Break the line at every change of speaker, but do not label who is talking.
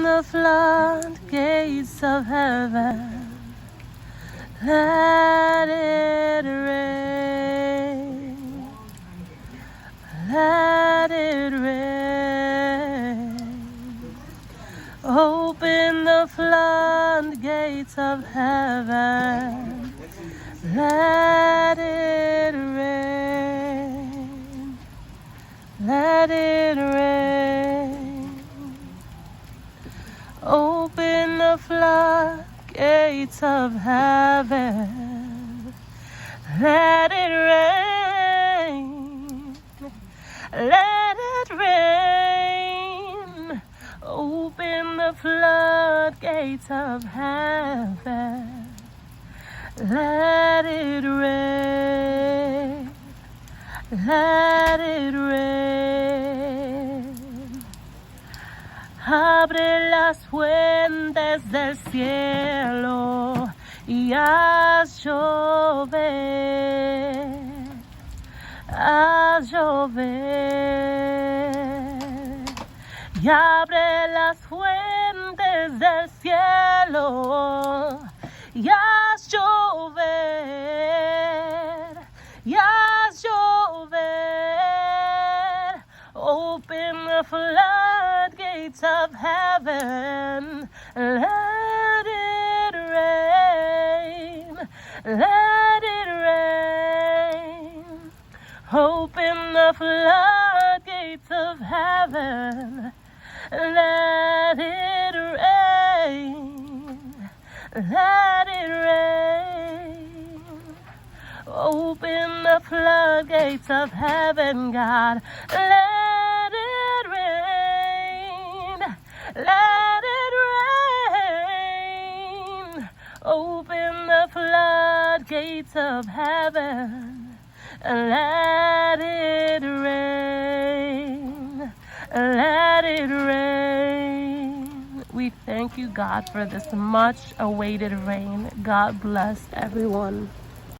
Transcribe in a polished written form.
the floodgates of heaven. Let it rain. Let it rain. Open the floodgates of heaven. Let it rain. Let it rain. Open the floodgates of heaven. Let it rain. Let it rain. Open the floodgates of heaven. Let it rain. Let it rain. Abre las fuentes del cielo y haz llover. Haz llover. Y abre las fuentes del cielo y haz llover. Y haz llover. Open the floodgates of heaven. Let it rain. Let it rain. Open the floodgates of heaven. Let it rain. Let it rain. Open the floodgates of heaven, God. Let it rain. Let it rain. Open the floodgates of heaven. Let it rain. Let it rain. We thank you, God, for this much awaited rain. God bless everyone.